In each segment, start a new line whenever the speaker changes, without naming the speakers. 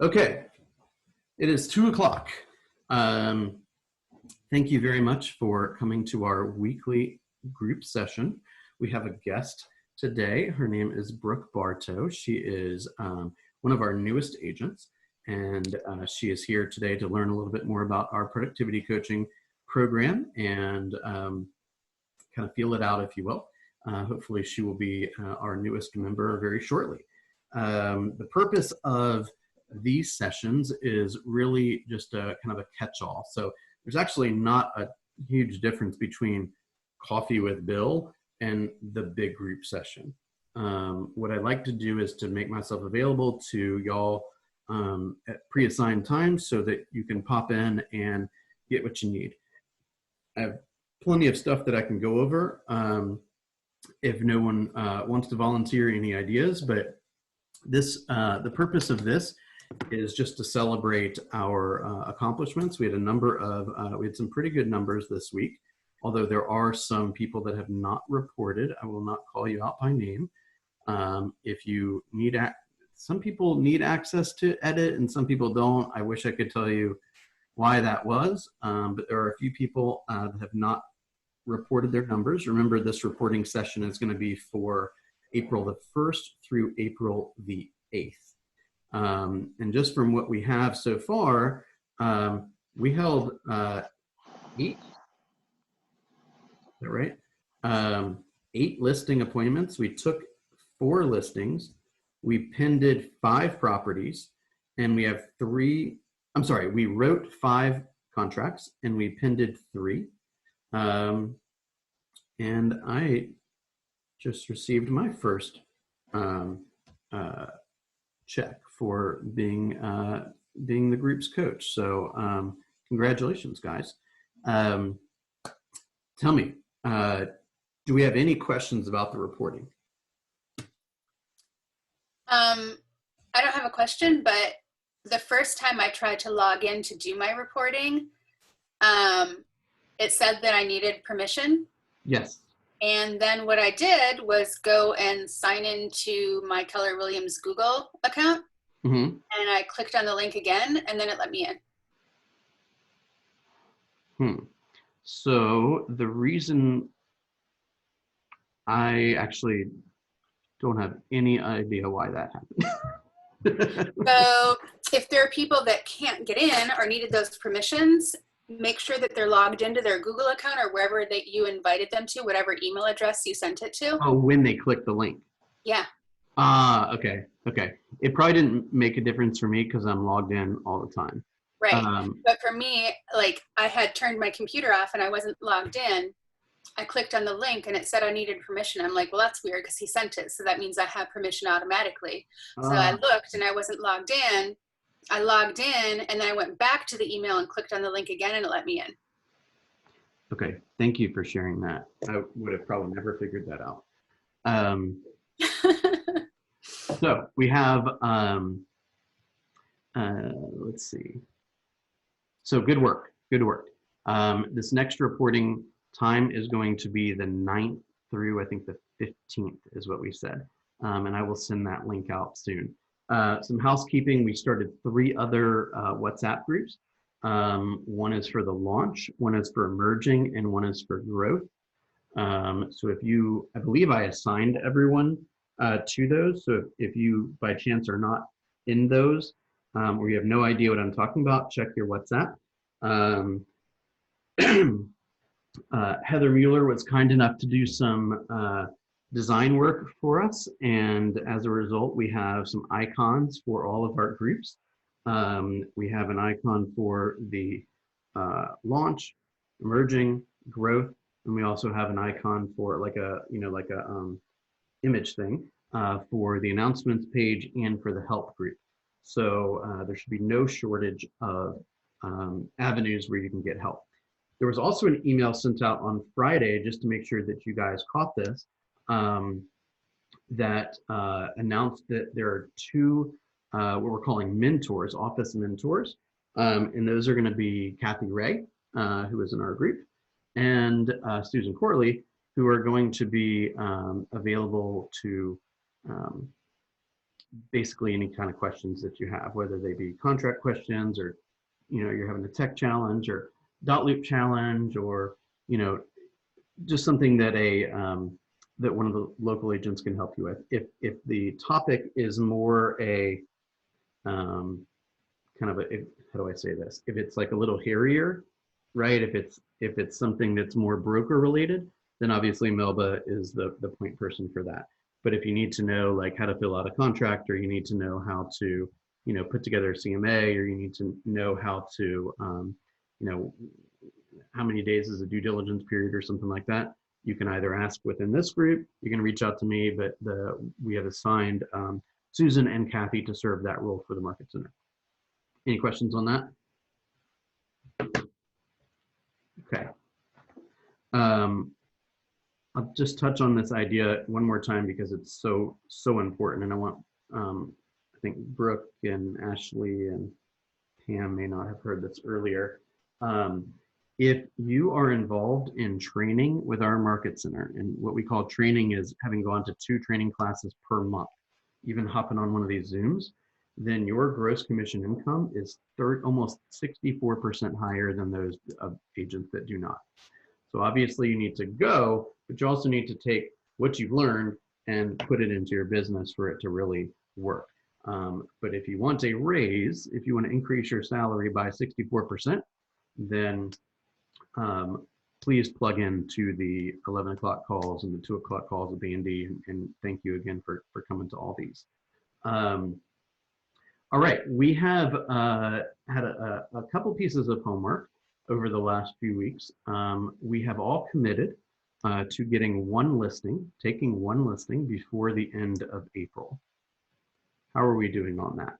Okay, it is 2 o'clock. Thank you very much for coming to our weekly group session. We have a guest today. Her name is Brooke Bartow. She is one of our newest agents, and she is here today to learn a little bit more about our productivity coaching program and kind of feel it out, if you will. Hopefully she will be our newest member very shortly. The purpose of these sessions is really just a kind of a catch-all. So there's actually not a huge difference between Coffee with Bill and the big group session. What I like to do is to make myself available to y'all at pre-assigned times so that you can pop in and get what you need. I have plenty of stuff that I can go over if no one wants to volunteer any ideas, but this the purpose of this is just to celebrate our accomplishments. We had a number of, we had some pretty good numbers this week, although there are some people that have not reported. I will not call you out by name. If you need, some people need access to edit and some people don't. I wish I could tell you why that was, but there are a few people that have not reported their numbers. Remember, this reporting session is going to be for April the 1st through April the 8th. And just from what we have so far, we held 8, is that right? 8 listing appointments. We took 4 listings. We pended 5 properties, and we have 3, I'm sorry, we wrote 5 contracts and we pended 3. And I just received my first check for being the group's coach. So congratulations, guys. Tell me, do we have any questions about the reporting?
I don't have a question, but the first time I tried to log in to do my reporting, it said that I needed permission.
Yes.
And then what I did was go and sign into my Keller Williams Google account.
Mm-hmm.
And I clicked on the link again, and then it let me in.
So the reason I actually don't have any idea why that happened.
So if there are people that can't get in or needed those permissions, make sure that they're logged into their Google account or wherever that you invited them to, whatever email address you sent it to.
Oh, when they click the link.
Yeah.
Okay. It probably didn't make a difference for me because I'm logged in all the time.
Right. But for me, like I had turned my computer off and I wasn't logged in. I clicked on the link and it said I needed permission. I'm like, well, that's weird because he sent it. So that means I have permission automatically. So I looked and I wasn't logged in. I logged in and then I went back to the email and clicked on the link again and it let me in.
Okay, thank you for sharing that. I would have probably never figured that out. So we have, let's see. So good work. This next reporting time is going to be the 9th through I think the 15th is what we said. And I will send that link out soon. Some housekeeping, we started 3 other WhatsApp groups. One is for the launch, one is for emerging, and one is for growth. So if you, I believe I assigned everyone to those. So if you by chance are not in those, or you have no idea what I'm talking about, check your WhatsApp. Heather Mueller was kind enough to do some design work for us, and as a result we have some icons for all of our groups. We have an icon for the launch, emerging, growth, and we also have an icon for like a image thing for the announcements page and for the help group. So there should be no shortage of avenues where you can get help. There was also an email sent out on Friday, just to make sure that you guys caught this, that announced that there are 2 what we're calling mentors, office mentors. And those are going to be Kathy Ray, who is in our group, and Susan Corley, who are going to be available to basically any kind of questions that you have, whether they be contract questions or, you're having a tech challenge or dot loop challenge, or, just something that that one of the local agents can help you with. If the topic is more a kind of how do I say this? If it's like a little hairier, right? If it's something that's more broker related, then obviously Melba is the point person for that. But if you need to know like how to fill out a contract, or you need to know how to, put together a CMA, or you need to know how to, how many days is a due diligence period or something like that, you can either ask within this group, you can reach out to me, but we have assigned Susan and Kathy to serve that role for the Market Center. Any questions on that? Okay. I'll just touch on this idea one more time because it's so important, and I want I think Brooke and Ashley and Pam may not have heard this earlier. If you are involved in training with our Market Center, and what we call training is having gone to 2 training classes per month, even hopping on one of these Zooms, then your gross commission income is almost 64% higher than those agents that do not. So obviously you need to go, but you also need to take what you've learned and put it into your business for it to really work. But if you want a raise, if you want to increase your salary by 64%, then please plug into the 11 o'clock calls and the 2 o'clock calls with B&D, and thank you again for coming to all these. All right, we have had a couple pieces of homework over the last few weeks. We have all committed to getting taking one listing before the end of April. How are we doing on that?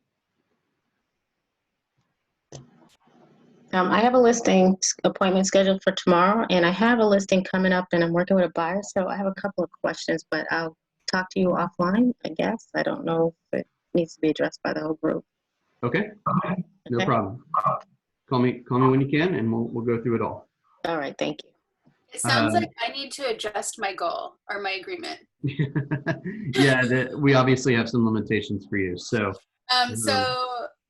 I have a listing appointment scheduled for tomorrow, and I have a listing coming up, and I'm working with a buyer, so I have a couple of questions, but I'll talk to you offline, I guess. I don't know if it needs to be addressed by the whole group.
Okay, no problem. Call me when you can, and we'll go through it all.
All right, thank you.
It sounds like I need to adjust my goal or my agreement.
Yeah, we obviously have some limitations for you. So,
so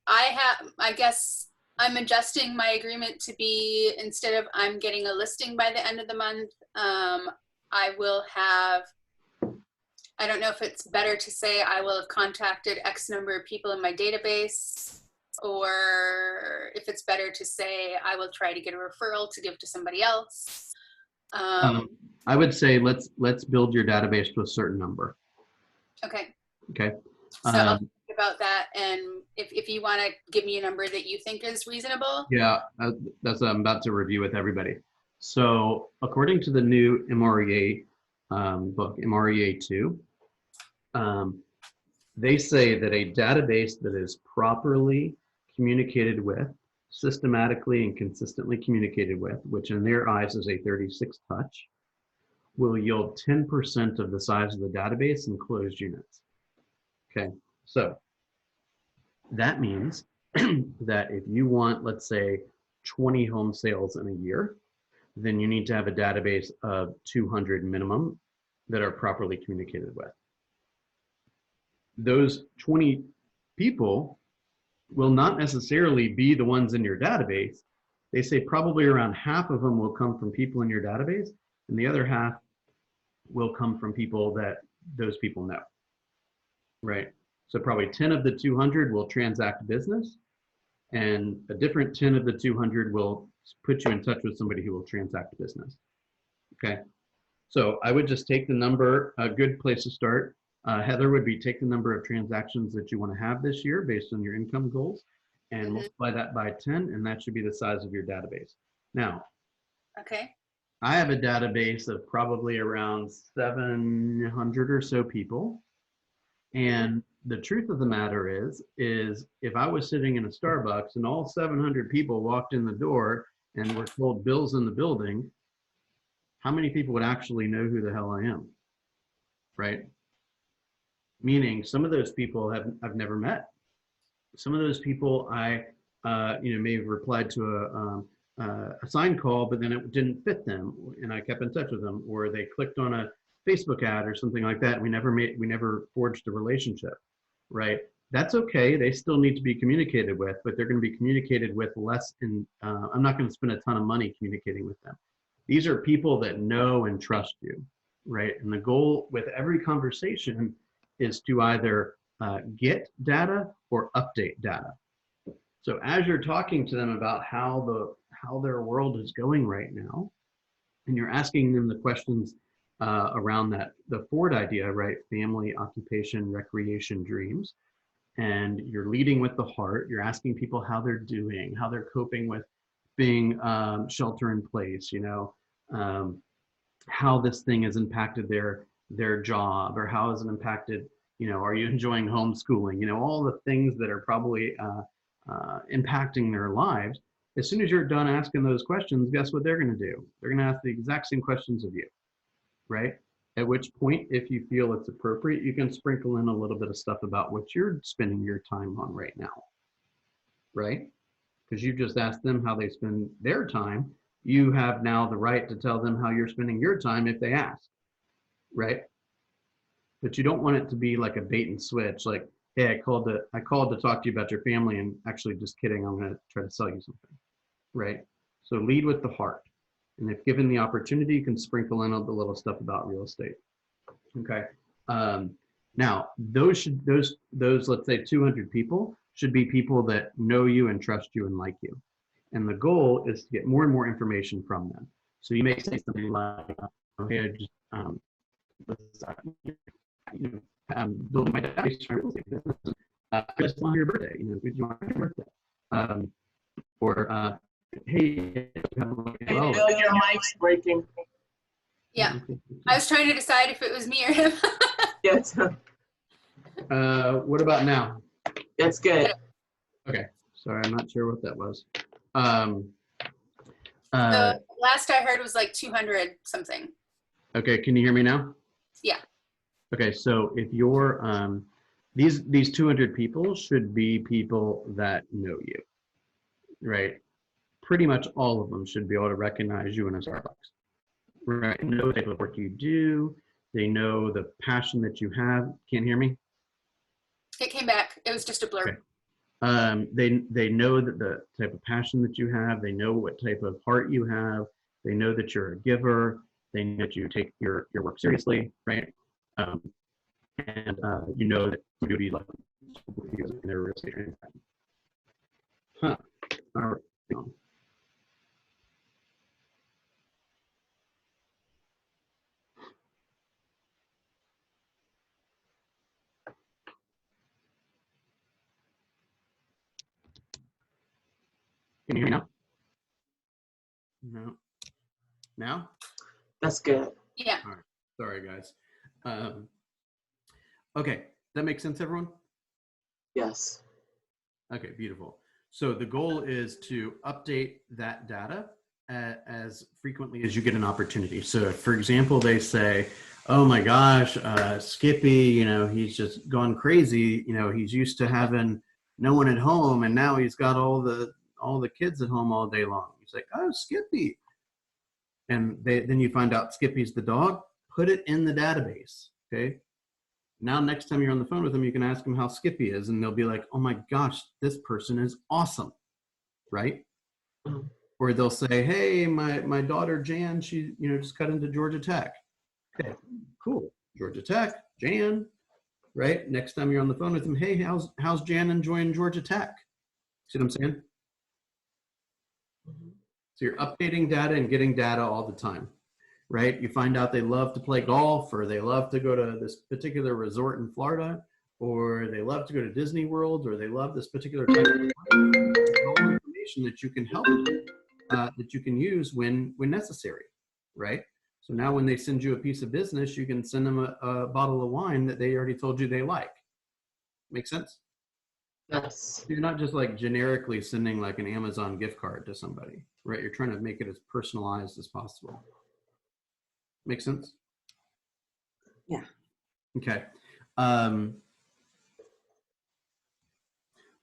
I guess I'm adjusting my agreement to be, instead of I'm getting a listing by the end of the month, I will have, I don't know if it's better to say I will have contacted X number of people in my database, or if it's better to say I will try to get a referral to give to somebody else.
I would say let's build your database to a certain number.
Okay.
Okay.
So I'll think about that, and if you want to give me a number that you think is reasonable.
Yeah, that's what I'm about to review with everybody. So according to the new MREA book, MREA 2, they say that a database that is properly communicated with, systematically and consistently communicated with, which in their eyes is a 36 touch, will yield 10% of the size of the database in closed units. Okay, so that means that if you want, let's say, 20 home sales in a year, then you need to have a database of 200 minimum that are properly communicated with. Those 20 people will not necessarily be the ones in your database. They say probably around half of them will come from people in your database, and the other half will come from people that those people know, right? So probably 10 of the 200 will transact business, and a different 10 of the 200 will put you in touch with somebody who will transact business. Okay, so I would just take the number. A good place to start, Heather, would be take the number of transactions that you want to have this year based on your income goals, and multiply that by 10, and that should be the size of your database. Now,
okay,
I have a database of probably around 700 or so people, and the truth of the matter is if I was sitting in a Starbucks and all 700 people walked in the door and were told Bill's in the building, how many people would actually know who the hell I am, right? Meaning some of those people I've never met. Some of those people I may have replied to a sign call, but then it didn't fit them, and I kept in touch with them, or they clicked on a Facebook ad or something like that. We never forged a relationship. right? That's okay. They still need to be communicated with, but they're going to be communicated with less. I'm not going to spend a ton of money communicating with them. These are people that know and trust you, right? And the goal with every conversation is to either get data or update data. So as you're talking to them about how their world is going right now, and you're asking them the questions around the Ford idea, right? Family, occupation, recreation, dreams. And you're leading with the heart. You're asking people how they're doing, how they're coping with being shelter in place, how this thing has impacted their job, or how has it impacted, are you enjoying homeschooling? All the things that are probably impacting their lives. As soon as you're done asking those questions, guess what they're going to do? They're going to ask the exact same questions of you, right? At which point, if you feel it's appropriate, you can sprinkle in a little bit of stuff about what you're spending your time on right now, right? Because you just asked them how they spend their time. You have now the right to tell them how you're spending your time if they ask, right? But you don't want it to be like a bait and switch, like, hey, I called to talk to you about your family, and actually, just kidding, I'm going to try to sell you something, right? So lead with the heart. And if given the opportunity, you can sprinkle in all the little stuff about real estate. Okay. Now, those, let's say 200 people should be people that know you and trust you and like you. And the goal is to get more and more information from them. So you may say something like, okay, I just, building my database for real estate business. I just want your birthday. Did you want your birthday? Or hey,
your mic's breaking.
Yeah. I was trying to decide if it was me or him.
Yes.
What about now?
That's good.
Okay. Sorry, I'm not sure what that was.
The last I heard was like 200 something.
Okay, can you hear me now?
Yeah.
Okay, so if you're, these 200 people should be people that know you, right? Pretty much all of them should be able to recognize you in a Starbucks, right? Know the type of work you do. They know the passion that you have. Can't hear me?
It came back. It was just a blur.
Okay. They know that the type of passion that you have. They know what type of heart you have. They know that you're a giver. They know that you take your work seriously, right? And you know that you do like in their real estate transaction. Huh. All right. Can you hear me now? No. Now?
That's good.
Yeah.
All right. Sorry, guys. Okay. That makes sense, everyone?
Yes.
Okay, beautiful. So the goal is to update that data as frequently as you get an opportunity. So if, for example, they say, oh my gosh, Skippy, he's just gone crazy. He's used to having no one at home, and now he's got all the kids at home all day long. He's like, oh, Skippy. And then you find out Skippy's the dog, put it in the database, okay? Now, next time you're on the phone with them, you can ask them how Skippy is, and they'll be like, oh my gosh, this person is awesome, right?
Mm-hmm.
Or they'll say, hey, my daughter Jan, she just got into Georgia Tech. Okay, cool, Georgia Tech, Jan, right? Next time you're on the phone with them, hey, how's Jan enjoying Georgia Tech? See what I'm saying?
Mm-hmm.
So you're updating data and getting data all the time, right? You find out they love to play golf, or they love to go to this particular resort in Florida, or they love to go to Disney World, or they love this particular type of all information that you can help them, that you can use when necessary, right? So now when they send you a piece of business, you can send them a bottle of wine that they already told you they like. Make sense?
Yes.
You're not just like generically sending like an Amazon gift card to somebody, right? You're trying to make it as personalized as possible. Make sense?
Yeah.
Okay.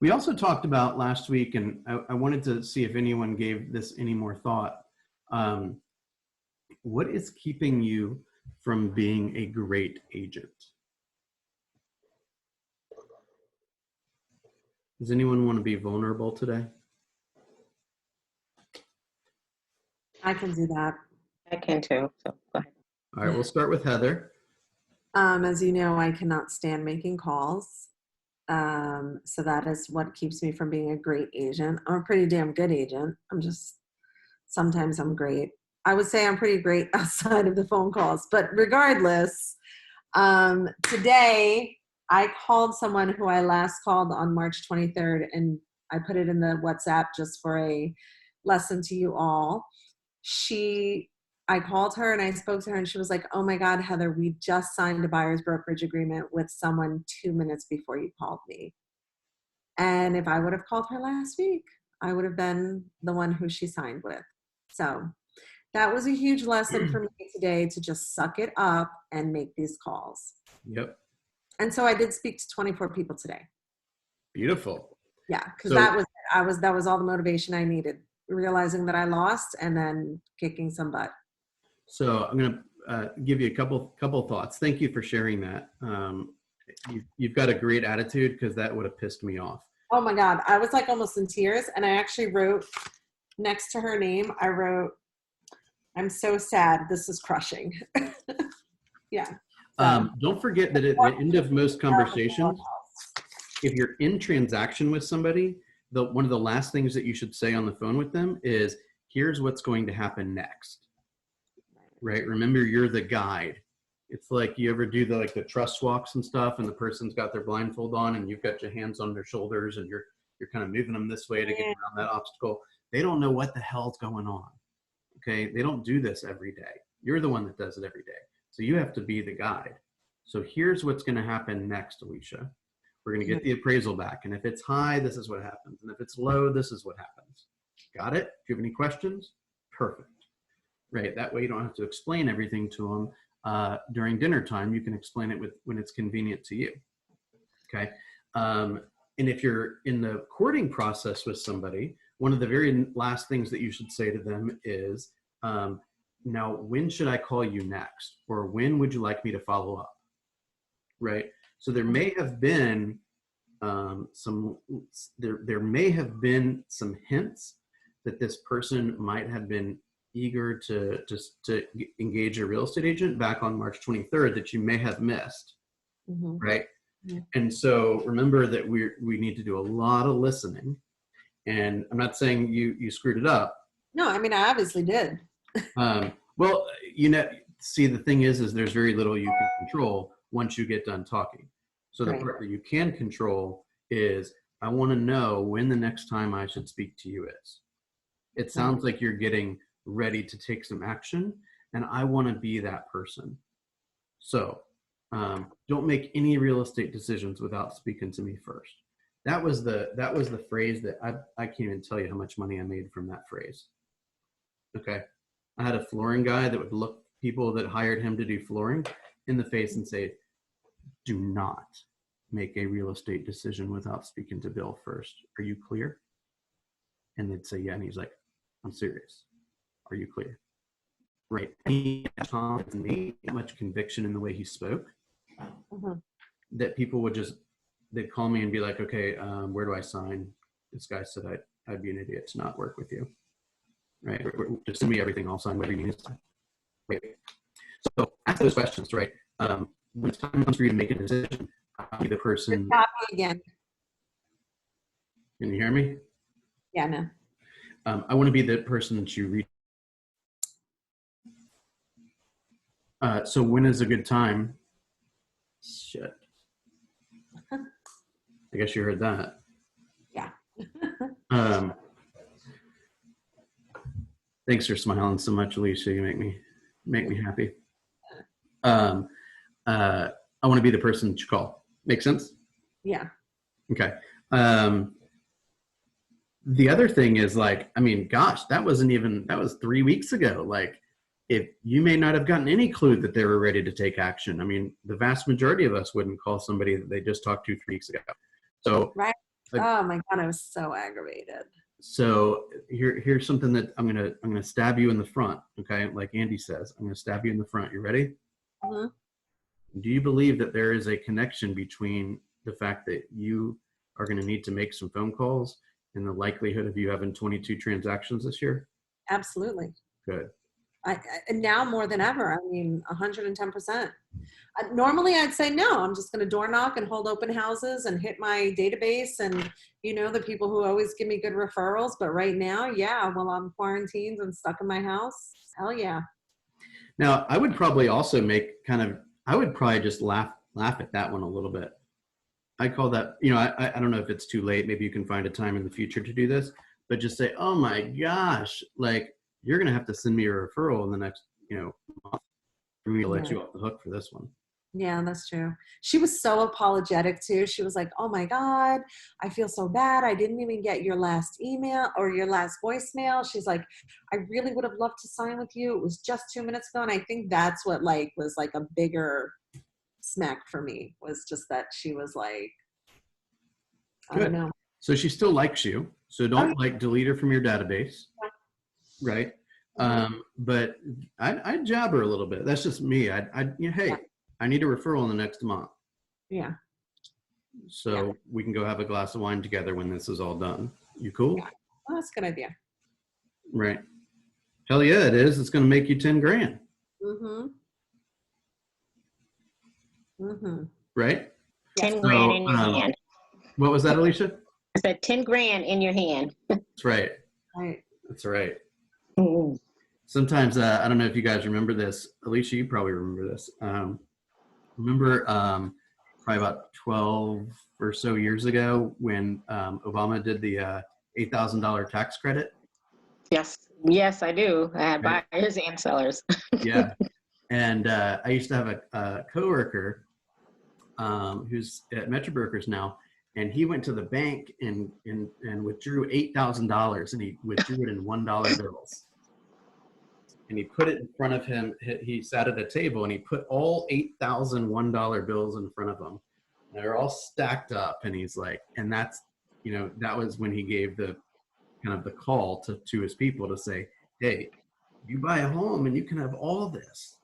We also talked about last week, and I wanted to see if anyone gave this any more thought. What is keeping you from being a great agent? Does anyone want to be vulnerable today?
I can do that.
I can too, so go ahead.
All right, we'll start with Heather.
As you know, I cannot stand making calls. So that is what keeps me from being a great agent. I'm a pretty damn good agent. Sometimes I'm great. I would say I'm pretty great outside of the phone calls, but regardless, today I called someone who I last called on March 23rd, and I put it in the WhatsApp just for a lesson to you all. I called her and I spoke to her and she was like, "Oh my God, Heather, we just signed a buyer's brokerage agreement with someone 2 minutes before you called me." And if I would have called her last week, I would have been the one who she signed with. So that was a huge lesson for me today, to just suck it up and make these calls.
Yep.
And so I did speak to 24 people today.
Beautiful.
Yeah, because
So-
that was all the motivation I needed. Realizing that I lost and then kicking some butt.
So I'm going to give you a couple thoughts. Thank you for sharing that. You've got a great attitude, because that would have pissed me off.
Oh my God. I was like almost in tears, and I actually wrote next to her name, I wrote, "I'm so sad. This is crushing." Yeah. So.
Don't forget that at the end of most conversations, if you're in transaction with somebody, one of the last things that you should say on the phone with them is, "Here's what's going to happen next." Right? Remember, you're the guide. It's like, you ever do the trust walks and stuff, and the person's got their blindfold on and you've got your hands on their shoulders and you're kind of moving them this way to get around that obstacle. They don't know what the hell's going on. Okay? They don't do this every day. You're the one that does it every day. So you have to be the guide. So here's what's going to happen next, Alicia. We're going to get the appraisal back. And if it's high, this is what happens. And if it's low, this is what happens. Got it? Do you have any questions? Perfect. Right. That way you don't have to explain everything to them during dinner time. You can explain it when it's convenient to you. Okay. And if you're in the courting process with somebody, one of the very last things that you should say to them is, "Now, when should I call you next? Or when would you like me to follow up?" Right. So there may have been there may have been some hints that this person might have been eager to engage a real estate agent back on March 23rd that you may have missed.
Mm-hmm.
Right.
Yeah.
And so remember that we need to do a lot of listening. And I'm not saying you screwed it up.
No, I mean, I obviously did.
Well, see, the thing is there's very little you can control once you get done talking. So the
Right.
part that you can control is, I want to know when the next time I should speak to you is. It sounds like you're getting ready to take some action, and I want to be that person. So don't make any real estate decisions without speaking to me first. That was the phrase that I can't even tell you how much money I made from that phrase. Okay. I had a flooring guy that would look people that hired him to do flooring in the face and say, "Do not make a real estate decision without speaking to Bill first. Are you clear?" And they'd say, "Yeah." And he's like, "I'm serious. Are you clear?" Right. He had that much conviction in the way he spoke that people would they'd call me and be like, "Okay, where do I sign? This guy said I'd be an idiot to not work with you." Right. Just send me everything. I'll sign whatever you need to sign. Right. So ask those questions, right? When it's time comes for you to make a decision, I'll be the person.
Stop me again.
Can you hear me?
Yeah, no.
I want to be the person that you reach. So when is a good time? Shit. I guess you heard that.
Yeah.
Thanks for smiling so much, Alicia. You make me happy. I want to be the person that you call. Make sense?
Yeah.
Okay. The other thing is, gosh, that was 3 weeks ago. If you may not have gotten any clue that they were ready to take action. I mean, the vast majority of us wouldn't call somebody that they just talked to 3 weeks ago. So,
Right. Oh my God, I was so aggravated.
So here's something that I'm gonna stab you in the front. Okay, like Andy says, I'm gonna stab you in the front. You ready?
Mm-hmm.
Do you believe that there is a connection between the fact that you are going to need to make some phone calls in the likelihood of you having 22 transactions this year?
Absolutely.
Good.
And now more than ever, I mean, 110%. Normally I'd say, no, I'm just going to door knock and hold open houses and hit my database and, the people who always give me good referrals. But right now, yeah, while I'm quarantined and stuck in my house, hell yeah.
Now, I would probably also I would probably just laugh at that one a little bit. I call that, I don't know if it's too late. Maybe you can find a time in the future to do this, but just say, oh my gosh, like, you're going to have to send me a referral in the next, month for me to let you off the hook for this one.
Yeah, that's true. She was so apologetic too. She was like, oh my God, I feel so bad. I didn't even get your last email or your last voicemail. She's like, I really would have loved to sign with you. It was just 2 minutes ago. And I think that's what was like a bigger smack for me, was just that she was like, I don't know.
So she still likes you. So don't delete her from your database. Right. But I'd jab her a little bit. That's just me. Hey, I need a referral in the next month.
Yeah.
So we can go have a glass of wine together when this is all done. You cool?
Yeah. Well, that's a good idea.
Right. Hell yeah, it is. It's going to make you 10 grand.
Mm-hmm. Mm-hmm.
Right?
10 grand in your hand.
What was that, Alicia?
I said 10 grand in your hand.
That's right.
Right.
That's right.
Mm.
Sometimes, I don't know if you guys remember this. Alicia, you probably remember this. Remember probably about 12 or so years ago when Obama did the $8,000 tax credit?
Yes, I do. I had buyers and sellers.
Yeah. And I used to have a coworker who's at Metro Brokers now, and he went to the bank and withdrew $8,000, and he withdrew it in $1 bills. And he put it in front of him. He sat at a table and he put all 8,000 $1 bills in front of him. And they're all stacked up. And he's like, and that's, that was when he gave the kind of the call to his people to say, hey, you buy a home and you can have all this,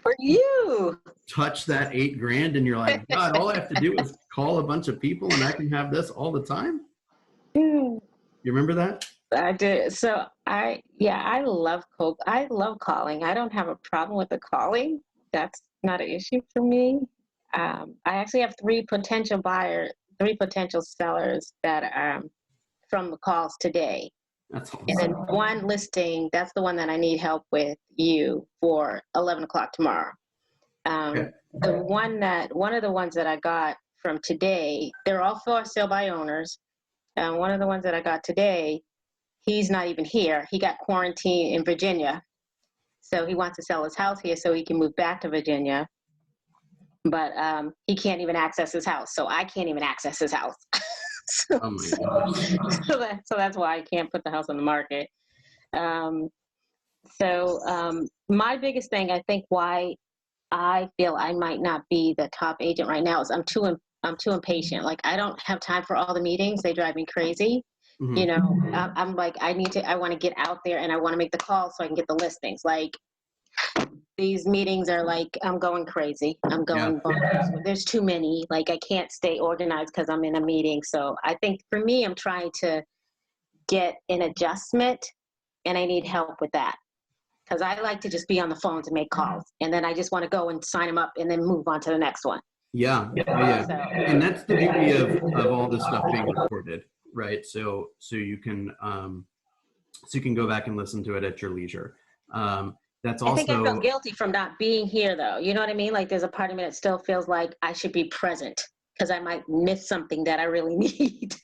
For you.
touch that 8 grand and you're like, God, all I have to do is call a bunch of people and I can have this all the time. You remember that?
I did. So I love calling. I don't have a problem with the calling. That's not an issue for me. I actually have 3 potential sellers that from the calls today.
That's awesome.
And then one listing, that's the one that I need help with you for 11 o'clock tomorrow.
Okay.
One of the ones that I got from today, they're all for sale by owners. One of the ones that I got today, he's not even here. He got quarantined in Virginia. So he wants to sell his house here so he can move back to Virginia. But he can't even access his house. So I can't even access his house.
Oh my gosh.
So that's why I can't put the house on the market. My biggest thing, I think why I feel I might not be the top agent right now is I'm too impatient. Like, I don't have time for all the meetings. They drive me crazy.
Mm-hmm.
I'm like, I want to get out there and I want to make the calls so I can get the listings. Like, these meetings are like, I'm going crazy. I'm going, there's too many. Like, I can't stay organized because I'm in a meeting. So I think for me, I'm trying to get an adjustment and I need help with that. Because I like to just be on the phone to make calls. And then I just want to go and sign them up and then move on to the next one.
Yeah. And that's the beauty of all this stuff being recorded, right? So you can go back and listen to it at your leisure. That's also,
I think I feel guilty from not being here, though. You know what I mean? Like, there's a part of me that still feels like I should be present because I might miss something that I really need.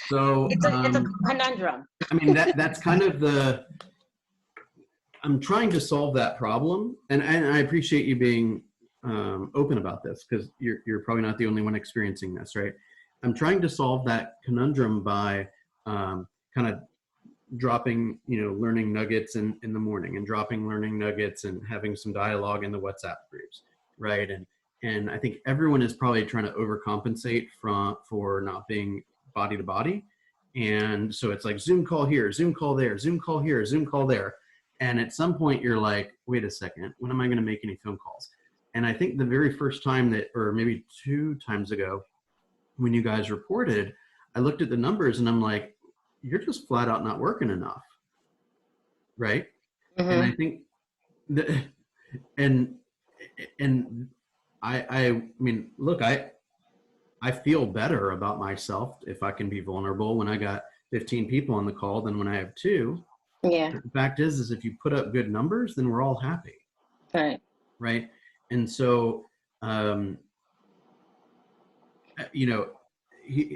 So
it's a conundrum.
I mean, that's kind of I'm trying to solve that problem, and I appreciate you being open about this because you're probably not the only one experiencing this, right? I'm trying to solve that conundrum by kind of dropping, learning nuggets in the morning and dropping learning nuggets and having some dialogue in the WhatsApp groups, right? And I think everyone is probably trying to overcompensate for not being body to body. And so it's like Zoom call here, Zoom call there, Zoom call here, Zoom call there. And at some point you're like, wait a second, when am I going to make any phone calls? And I think the very first time or maybe 2 times ago, when you guys reported, I looked at the numbers and I'm like, you're just flat out not working enough. Right. And I think that, and I mean, look, I feel better about myself if I can be vulnerable when I got 15 people on the call than when I have 2.
Yeah.
The fact is if you put up good numbers, then we're all happy.
Right.
Right. And so, you know,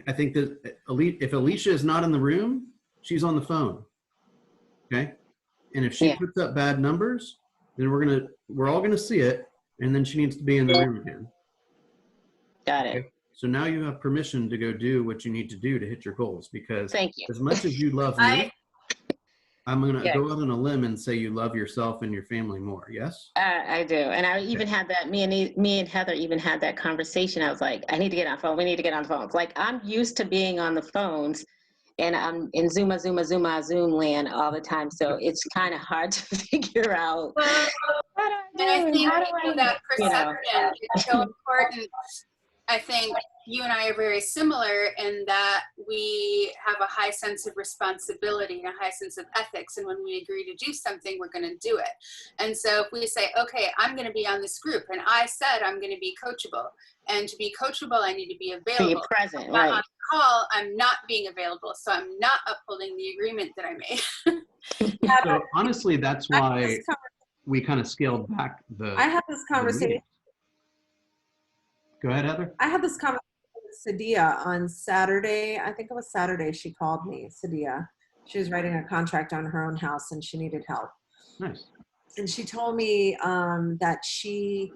I think that if Alicia is not in the room, she's on the phone. Okay. And if she
Yeah.
puts up bad numbers, then we're all gonna see it, and then she needs to be in the room again.
Got it.
Okay? So now you have permission to go do what you need to do to hit your goals, because
Thank you.
as much as you love me, I'm gonna go out on a limb and say you love yourself and your family more. Yes?
I do. And I even had that, me and Heather even had that conversation. I was like, I need to get on the phone. We need to get on the phones. Like, I'm used to being on the phones, and I'm in Zoom land all the time. So it's kind of hard to figure out.
Well, and I think that perception is so important. I think you and I are very similar in that we have a high sense of responsibility and a high sense of ethics. And when we agree to do something, we're going to do it. And so if we say, okay, I'm going to be on this group, and I said I'm going to be coachable, and to be coachable, I need to be available.
Be present,
right? On
right?
the call, I'm not being available, so I'm not upholding the agreement that I made.
So honestly, that's why we kind of scaled back the.
I had this conversation.
Go ahead, Heather.
I had this conversation with Sadia on Saturday. I think it was Saturday. She called me, Sadia. She was writing a contract on her own house and she needed help.
Nice.
And she told me that she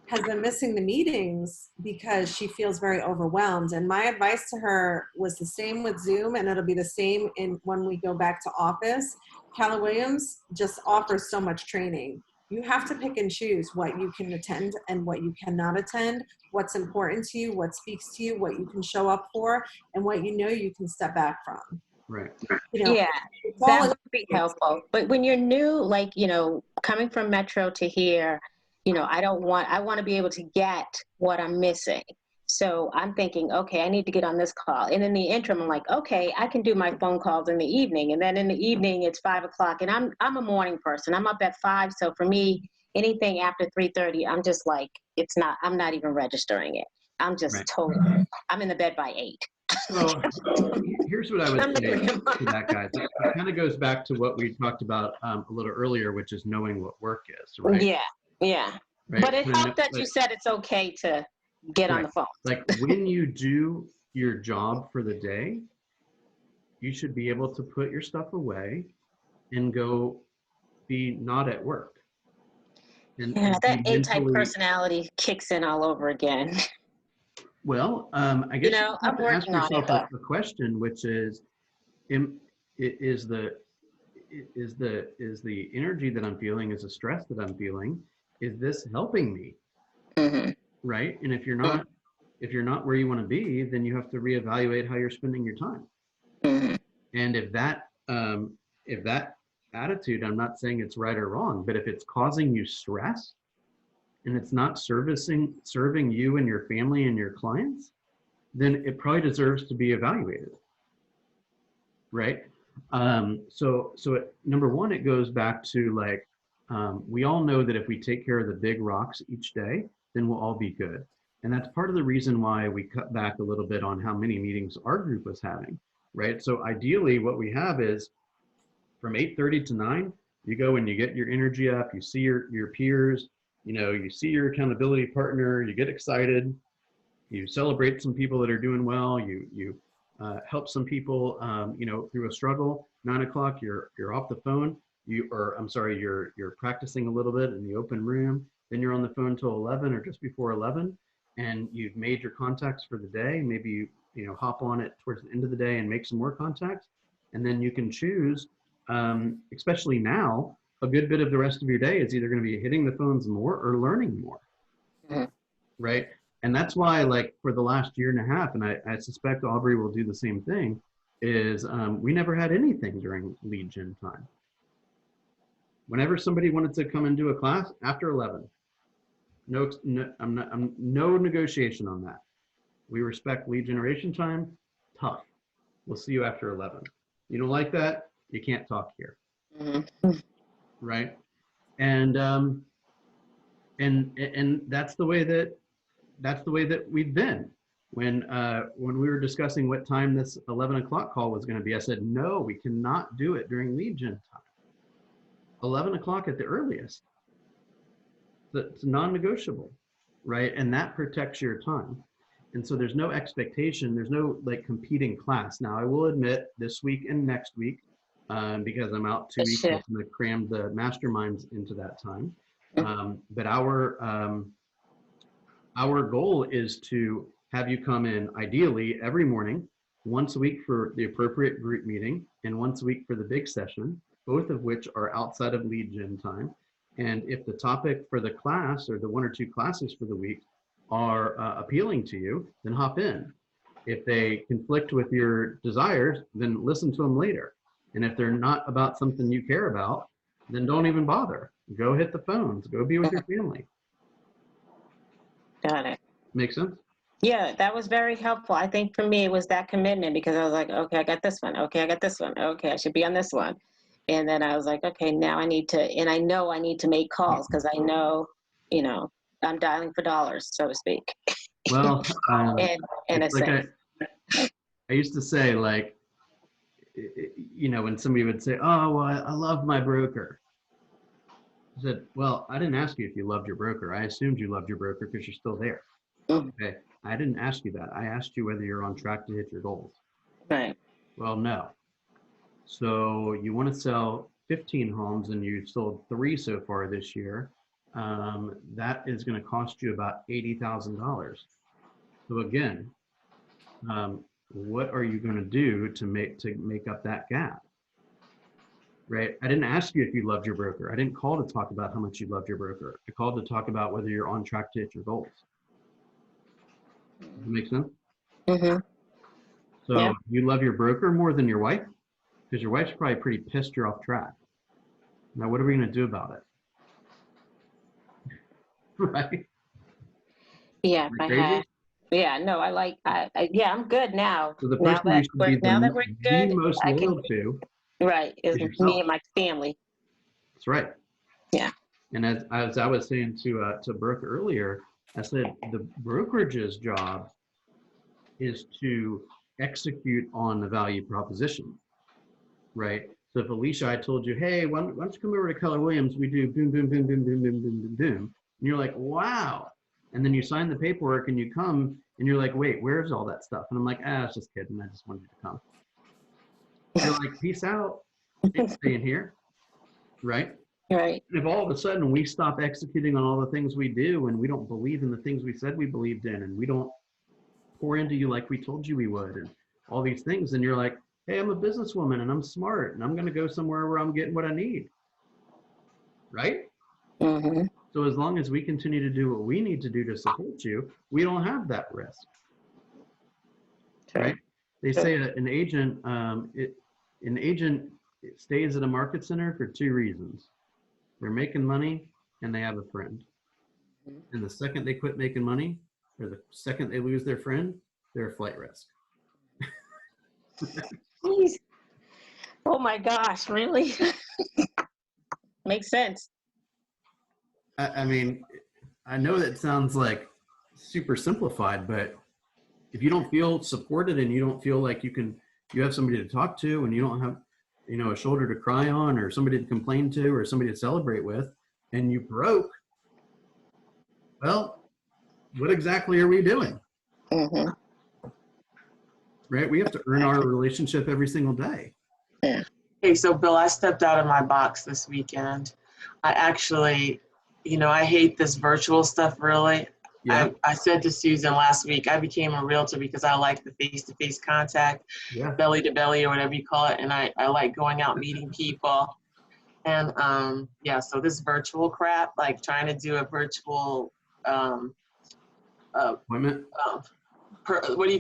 has been missing the meetings because she feels very overwhelmed. And my advice to her was the same with Zoom, and it'll be the same when we go back to office. Keller Williams just offers so much training. You have to pick and choose what you can attend and what you cannot attend, what's important to you, what speaks to you, what you can show up for, and what you know you can step back from.
Right.
You know,
Yeah, that would be helpful. But when you're new, like, you know, coming from Metro to here, you know, I want to be able to get what I'm missing. So I'm thinking, okay, I need to get on this call. And in the interim, I'm like, okay, I can do my phone calls in the evening. And then in the evening, it's 5 o'clock. And I'm a morning person. I'm up at 5. So for me, anything after 3:30, I'm just like, I'm not even registering it. I'm just totally, I'm in the bed by 8.
So here's what I would say to that, guys. It kind of goes back to what we talked about a little earlier, which is knowing what work is, right?
Yeah. Right? But it helped that you said it's okay to get on the phone.
Like when you do your job for the day, you should be able to put your stuff away and go be not at work. And
that A-type personality kicks in all over again.
Well, I guess you have to ask yourself a question, which is the energy that I'm feeling, is the stress that I'm feeling, is this helping me? Mm-hmm. Right? And if you're not where you want to be, then you have to reevaluate how you're spending your time. Mm-hmm. And if that attitude, I'm not saying it's right or wrong, but if it's causing you stress and it's not serving you and your family and your clients, then it probably deserves to be evaluated. Right? So number one, it goes back to like, we all know that if we take care of the big rocks each day, then we'll all be good. And that's part of the reason why we cut back a little bit on how many meetings our group was having, right? So ideally what we have is from 8:30 to 9, you go and you get your energy up, you see your peers, you know, you see your accountability partner, you get excited, you celebrate some people that are doing well, you help some people, you know, through a struggle. 9 o'clock, you're off the phone. You're practicing a little bit in the open room. Then you're on the phone till 11 or just before 11, and you've made your contacts for the day. Maybe you know, hop on it towards the end of the day and make some more contacts, and then you can choose. Especially now, a good bit of the rest of your day is either going to be hitting the phones more or learning more, right? And that's why, like, for the last year and a half, and I suspect Aubrey will do the same thing, is we never had anything during lead gen time. Whenever somebody wanted to come and do a class after 11, no negotiation on that. We respect lead generation time. Tough. We'll see you after 11. You don't like that? You can't talk here. Right? And that's the way that we've been. When we were discussing what time this 11 o'clock call was going to be, I said, no, we cannot do it during lead gen time. 11 o'clock at the earliest. It's non-negotiable, right? And that protects your time. And so there's no expectation. There's no like competing class. Now I will admit this week and next week, because I'm out 2 weeks, I'm going to cram the masterminds into that time. But our goal is to have you come in ideally every morning, once a week for the appropriate group meeting and once a week for the big session, both of which are outside of lead gen time. And if the topic for the class or the 1 or 2 classes for the week are appealing to you, then hop in. If they conflict with your desires, then listen to them later. And if they're not about something you care about, then don't even bother. Go hit the phones, go be with your family.
Got it.
Make sense?
Yeah, that was very helpful. I think for me, it was that commitment because I was like, okay, I got this one. Okay, I got this one. Okay, I should be on this one. And then I was like, okay, now I need to, and I know I need to make calls because I know, you know, I'm dialing for dollars, so to speak.
Well,
in a
like
sense.
I used to say, like, you know, when somebody would say, oh, well, I love my broker. I said, well, I didn't ask you if you loved your broker. I assumed you loved your broker because you're still there. Okay. I didn't ask you that. I asked you whether you're on track to hit your goals.
Right.
Well, no. So you want to sell 15 homes and you've sold 3 so far this year. That is going to cost you about $80,000. So again, what are you going to do to make up that gap? Right? I didn't ask you if you loved your broker. I didn't call to talk about how much you loved your broker. I called to talk about whether you're on track to hit your goals. Does that make sense?
Mm-hmm.
So
Yeah.
you love your broker more than your wife? Because your wife's probably pretty pissed you're off track. Now, what are we going to do about it? Right?
Yeah,
Am
I
crazy?
had. Yeah, no, yeah, I'm good now.
So the
Now
person you
that
should be
we're
the
good,
most
I can,
loyal to
right, is
is
me
yourself.
and my family.
That's right.
Yeah.
And as I was saying to Brooke earlier, I said the brokerage's job is to execute on the value proposition, right? So if Alicia, I told you, hey, why don't you come over to Keller Williams? We do boom, boom, boom, boom, boom, boom, boom, boom, boom. And you're like, wow. And then you sign the paperwork and you come and you're like, wait, where's all that stuff? And I'm like, it's just kidding. I just wanted you to come. You're like, peace out. Ain't staying here, right?
Right.
And if all of a sudden we stop executing on all the things we do and we don't believe in the things we said we believed in and we don't pour into you like we told you we would and all these things, then you're like, hey, I'm a businesswoman and I'm smart and I'm going to go somewhere where I'm getting what I need. Right?
Mm-hmm.
So as long as we continue to do what we need to do to support you, we don't have that risk.
Sure.
Right? They say an agent stays at a market center for 2 reasons. They're making money and they have a friend. And the second they quit making money, or the second they lose their friend, they're a flight risk.
Jeez. Oh my gosh, really? Makes sense.
I mean, I know that sounds like super simplified, but if you don't feel supported and you don't feel like you have somebody to talk to and you don't have, you know, a shoulder to cry on or somebody to complain to or somebody to celebrate with, and you broke, well, what exactly are we doing?
Mm-hmm.
Right? We have to earn our relationship every single day.
Yeah.
Hey, so Bill, I stepped out of my box this weekend. I actually, you know, I hate this virtual stuff, really.
Yeah.
I said to Susan last week, I became a realtor because I like the face-to-face contact,
Yeah.
belly to belly or whatever you call it. And I like going out meeting people. And yeah, so this virtual crap, like trying to do a virtual
Appointment.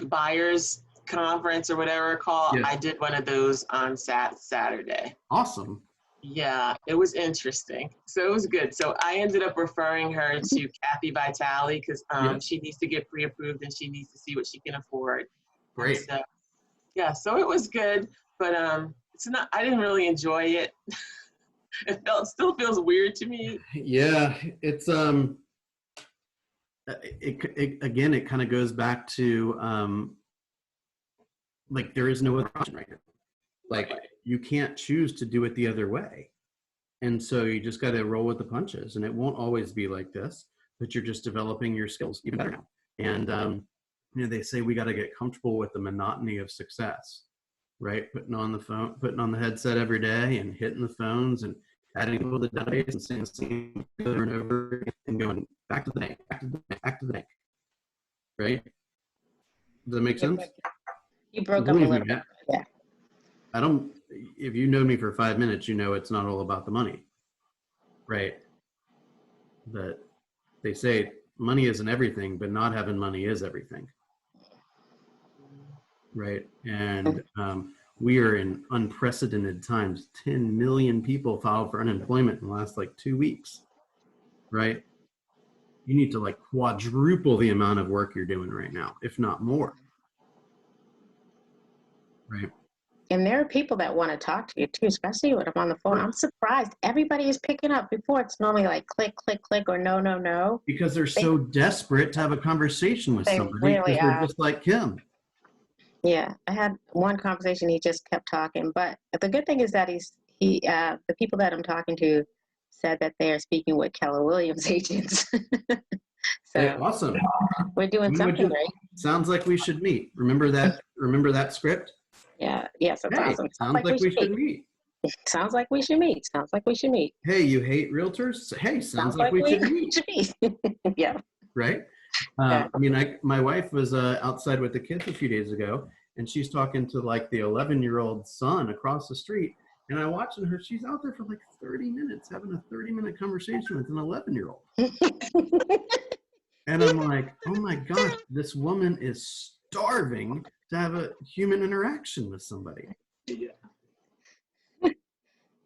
buyers conference or whatever call.
Yes.
I did one of those on Saturday.
Awesome.
Yeah, it was interesting. So it was good. So I ended up referring her to Kathy Vitale because
Yep.
she needs to get pre-approved and she needs to see what she can afford.
Great.
So, yeah, so it was good, but it's not. I didn't really enjoy it. Still feels weird to me.
Yeah, it's again, it kind of goes back to like there is no other option right now. Like you can't choose to do it the other way. And so you just got to roll with the punches, and it won't always be like this, but you're just developing your skills even better now. And you know, they say we got to get comfortable with the monotony of success, right? Putting on the headset every day and hitting the phones and adding people to the database and saying the same over and over again and going back to the bank, back to the bank, back to the bank, right? Does that make sense?
You broke up a little bit. Yeah.
I don't, if you know me for 5 minutes, you know it's not all about the money, right? But they say money isn't everything, but not having money is everything, right? And we are in unprecedented times. 10 million people filed for unemployment in the last like 2 weeks, right? You need to like quadruple the amount of work you're doing right now, if not more, right?
And there are people that want to talk to you too, especially when I'm on the phone. I'm surprised everybody is picking up. Before it's normally like click, click, click, or no, no, no.
Because they're so desperate to have a conversation with somebody because they're just like Kim.
Yeah, I had one conversation. He just kept talking, but the good thing is that the people that I'm talking to said that they are speaking with Keller Williams agents. So
Hey, awesome.
we're doing something right.
Sounds like we should meet. Remember that script?
Yeah. Yes, that's awesome.
Sounds like we should meet.
Sounds like we should meet. Sounds like we should meet.
Hey, you hate realtors? Hey, sounds like we should meet.
Yeah.
Right? I mean, my wife was outside with the kids a few days ago, and she's talking to like the 11-year-old son across the street. And I'm watching her. She's out there for like 30 minutes having a 30-minute conversation with an 11-year-old. And I'm like, oh my gosh, this woman is starving to have a human interaction with somebody.
Yeah.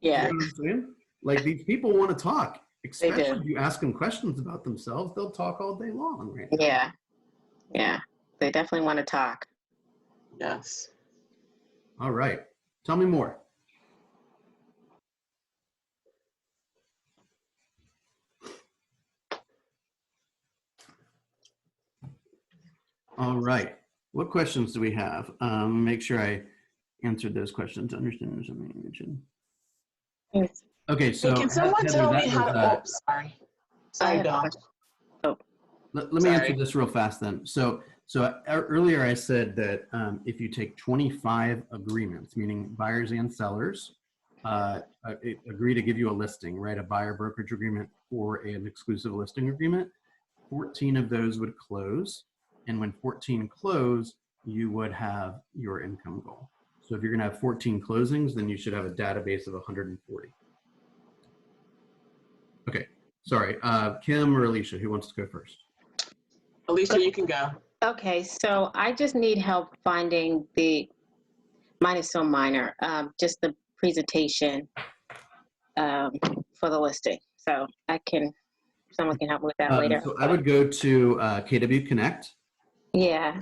Yeah.
You know what I'm saying? Like these people want to talk, especially
They do.
if you ask them questions about themselves, they'll talk all day long, right?
Yeah. Yeah. They definitely want to talk.
Yes.
All right. Tell me more. All right. What questions do we have? Make sure I answered those questions. Understand something you mentioned.
Yes.
Okay, so
Hey, can someone
Heather,
tell me
that
how
was,
to? Oh, sorry, Dawn.
let me answer this real fast then. So earlier I said that if you take 25 agreements, meaning buyers and sellers, agree to give you a listing, right? A buyer brokerage agreement or an exclusive listing agreement, 14 of those would close. And when 14 close, you would have your income goal. So if you're gonna have 14 closings, then you should have a database of 140. Okay, sorry, Kim or Alicia, who wants to go first?
Alicia, you can go.
Okay, so I just need help finding mine is so minor, just the presentation for the listing. So someone can help me with that later.
So I would go to KW Connect.
Yeah.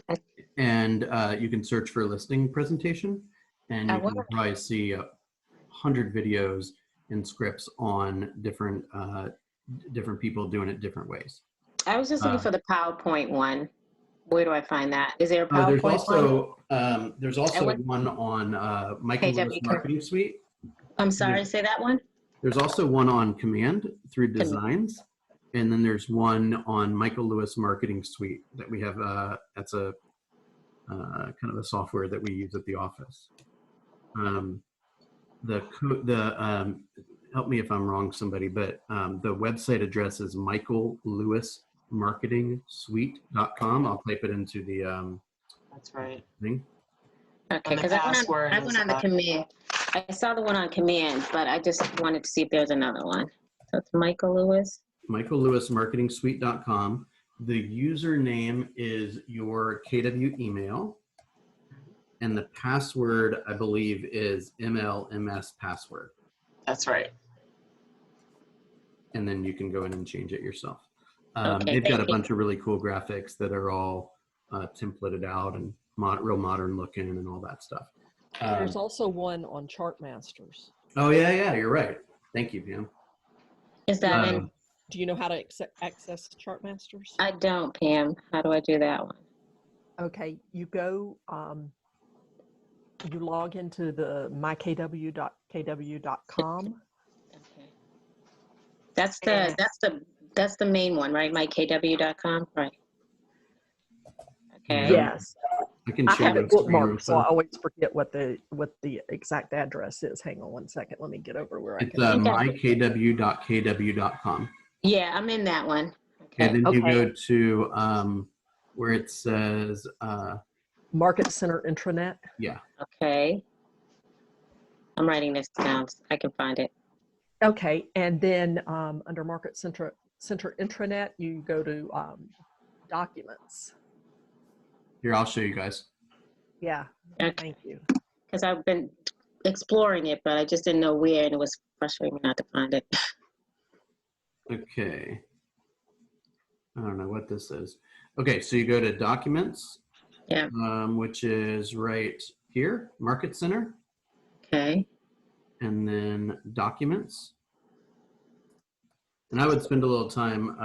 And you can search for listing presentation, and you can probably see 100 videos and scripts on different people doing it different ways.
I was just looking for the PowerPoint one. Where do I find that? Is there a PowerPoint one?
There's also one on Michael Lewis Marketing Suite.
I'm sorry, say that one?
There's also one on Command through Designs. And then there's one on Michael Lewis Marketing Suite that we have. That's a kind of a software that we use at the office. Help me if I'm wrong, somebody, but the website address is michaellewismarketingsuite.com. I'll type it into the
That's right.
thing.
Okay, because I went on the Command. I saw the one on Command, but I just wanted to see if there's another one. So it's Michael Lewis.
michaellewismarketingsuite.com. The username is your KW email, and the password, I believe, is MLMS password.
That's right.
And then you can go in and change it yourself.
Okay,
They've got a
thank you.
bunch of really cool graphics that are all templated out and real modern looking and all that stuff.
There's also one on Chartmasters.
Oh yeah, you're right. Thank you, Pam.
Is that in?
Do you know how to access Chartmasters?
I don't, Pam. How do I do that one?
Okay, you go, you log into the mykw.kw.com.
Okay. That's the main one, right? mykw.com, right? Okay.
Yes,
I can
I
share
have it
the screen real
bookmarked, so I
quick.
always forget what the exact address is. Hang on one second. Let me get over where I
It's
can.
mykw.kw.com.
Yeah, I'm in that one.
Okay,
Okay.
then you
Okay.
go to where it says,
Market Center Intranet.
yeah.
Okay. I'm writing this down so I can find it.
Okay, and then under Market Center Intranet, you go to Documents.
Here, I'll show you guys.
Yeah,
Okay.
thank you.
Because I've been exploring it, but I just didn't know where, and it was frustrating me not to find it.
Okay. I don't know what this is. Okay, so you go to Documents,
Yeah.
which is right here, Market Center,
Okay.
and then Documents. And I would spend a little time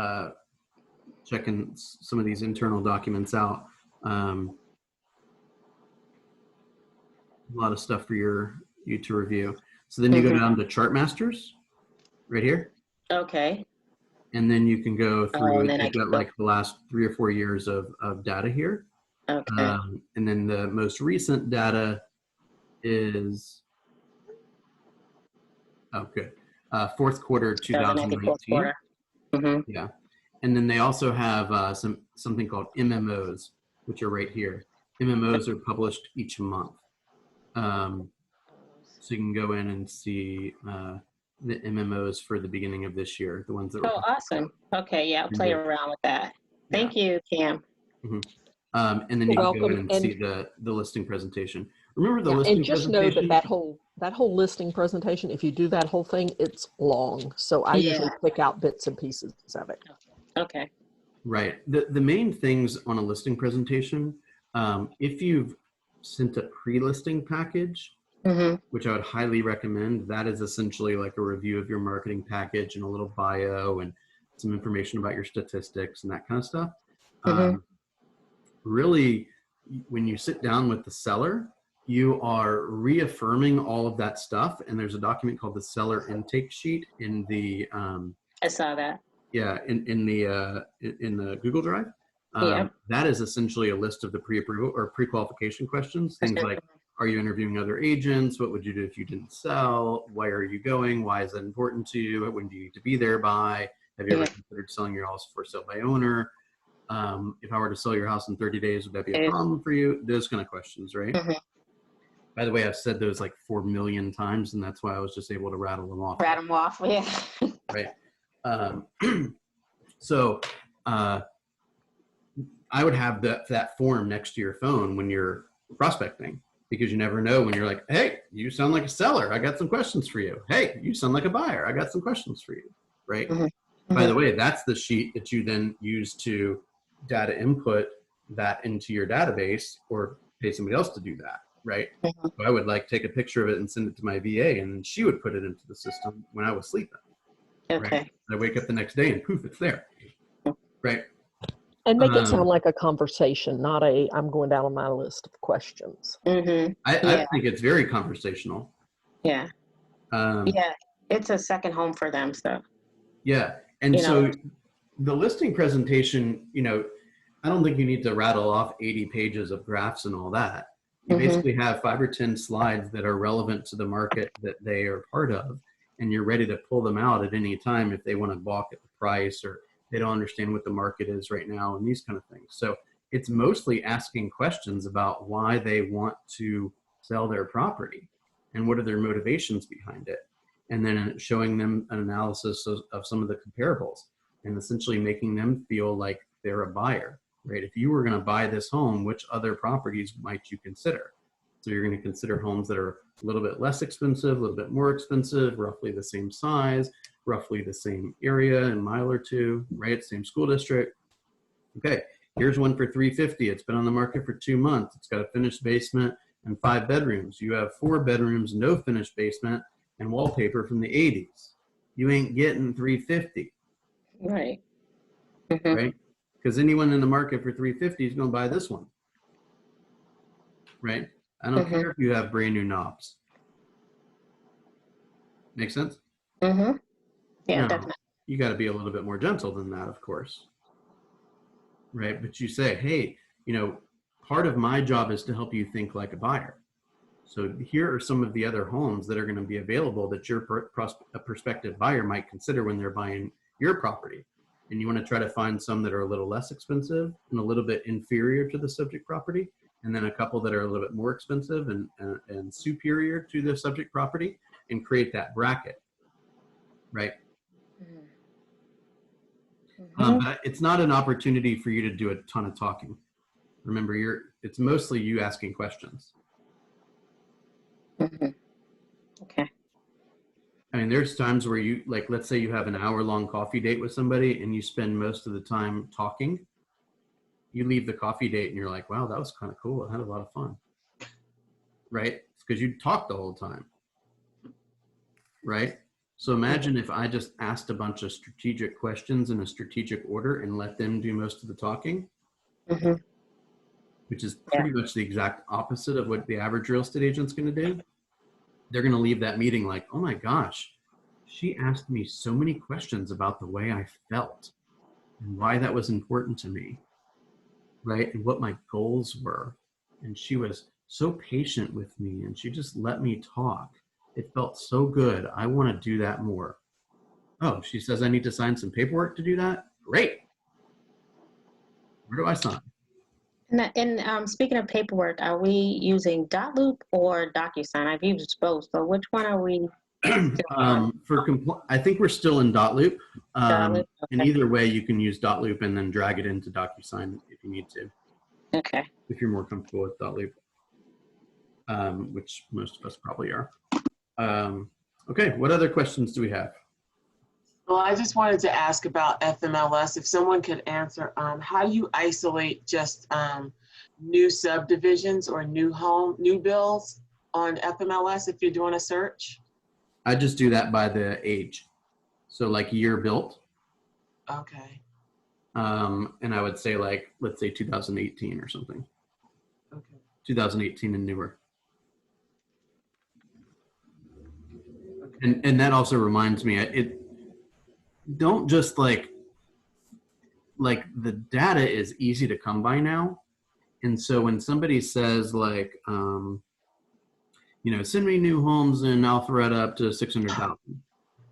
checking some of these internal documents out. A lot of stuff for you to review. So then you go down to Chartmasters, right here.
Okay.
And then you can go through,
and then I
you've
can
got
go-
like the last 3 or 4 years of data here.
Okay.
And then the most recent data is, oh, good. Fourth quarter
2019 fourth
2019.
quarter. Mm-hmm.
Yeah. And then they also have something called MMOs, which are right here. MMOs are published each month. So you can go in and see the MMOs for the beginning of this year, the ones that were.
Oh, awesome. Okay, yeah, I'll play around with that. Thank you, Cam.
And then you
You're
can go in
welcome.
and see the listing presentation. Remember the
Yeah,
listing
and just know
presentation?
that that whole listing presentation, if you do that whole thing, it's long. So I usually pick out bits and pieces of it.
Okay.
Right. The main things on a listing presentation, if you've sent a pre-listing package, which I would highly recommend, that is essentially like a review of your marketing package and a little bio and some information about your statistics and that kind of stuff. Really, when you sit down with the seller, you are reaffirming all of that stuff. And there's a document called the seller intake sheet in the
I saw that.
yeah, in the Google Drive. That is essentially a list of the pre-approval or pre-qualification questions. Things like, are you interviewing other agents? What would you do if you didn't sell? Why are you going? Why is that important to you? When do you need to be there by? Have you ever considered selling your house for sale by owner? If I were to sell your house in 30 days, would that be a problem for you? Those kind of questions, right? By the way, I've said those like 4 million times, and that's why I was just able to rattle them off.
Rattle them off, yeah.
Right. So I would have that form next to your phone when you're prospecting, because you never know when you're like, hey, you sound like a seller. I got some questions for you. Hey, you sound like a buyer. I got some questions for you. Right. By the way, that's the sheet that you then use to data input that into your database or pay somebody else to do that. Right. So I would like take a picture of it and send it to my VA, and then she would put it into the system when I was sleeping.
Okay.
Right? I wake up the next day and poof, it's there. Right.
And make it sound like a conversation, not I'm going down on my list of questions.
I think it's very conversational.
Yeah. Yeah. It's a second home for them. So.
Yeah. And so the listing presentation, I don't think you need to rattle off 80 pages of graphs and all that. You basically have 5 or 10 slides that are relevant to the market that they are part of, and you're ready to pull them out at any time if they want to balk at the price or they don't understand what the market is right now and these kind of things. So it's mostly asking questions about why they want to sell their property and what are their motivations behind it. And then showing them an analysis of some of the comparables and essentially making them feel like they're a buyer, right? If you were going to buy this home, which other properties might you consider? So you're going to consider homes that are a little bit less expensive, a little bit more expensive, roughly the same size, roughly the same area, a mile or two, right? Same school district. Okay, here's one for $350. It's been on the market for 2 months. It's got a finished basement and 5 bedrooms. You have 4 bedrooms, no finished basement, and wallpaper from the 80s. You ain't getting $350,
Right.
right? Because anyone in the market for $350 is going to buy this one, right? I don't care if you have brand new knobs. Make sense?
Yeah,
Now,
definitely.
you got to be a little bit more gentle than that, of course, right? But you say, hey, you know, part of my job is to help you think like a buyer. So here are some of the other homes that are going to be available that your prospective buyer might consider when they're buying your property. And you want to try to find some that are a little less expensive and a little bit inferior to the subject property, and then a couple that are a little bit more expensive and superior to the subject property, and create that bracket, right? But it's not an opportunity for you to do a ton of talking. Remember, it's mostly you asking questions.
Okay.
I mean, there's times where you, like, let's say you have an hour-long coffee date with somebody and you spend most of the time talking. You leave the coffee date and you're like, wow, that was kind of cool. I had a lot of fun. Right? Because you talked the whole time. Right? So imagine if I just asked a bunch of strategic questions in a strategic order and let them do most of the talking, which is pretty much the exact opposite of what the average real estate agent's going to do. They're going to leave that meeting like, oh my gosh, she asked me so many questions about the way I felt and why that was important to me, right? And what my goals were. And she was so patient with me and she just let me talk. It felt so good. I want to do that more. Oh, she says I need to sign some paperwork to do that? Great. Where do I sign?
And speaking of paperwork, are we using Dotloop or DocuSign? I've used both. So which one are we?
I think we're still in Dotloop.
Dotloop?
And
Okay.
either way, you can use Dotloop and then drag it into DocuSign if you need to.
Okay.
If you're more comfortable with Dotloop, which most of us probably are. Okay, what other questions do we have?
Well, I just wanted to ask about FMLS. If someone could answer, how do you isolate just new subdivisions or new builds on FMLS if you're doing a search?
I just do that by the age. So like year built.
Okay.
And I would say like, let's say 2018 or something.
Okay.
2018 and newer. And that also reminds me, don't just like the data is easy to come by now. And so when somebody says like, you know, send me new homes in Alpharetta up to 600,000,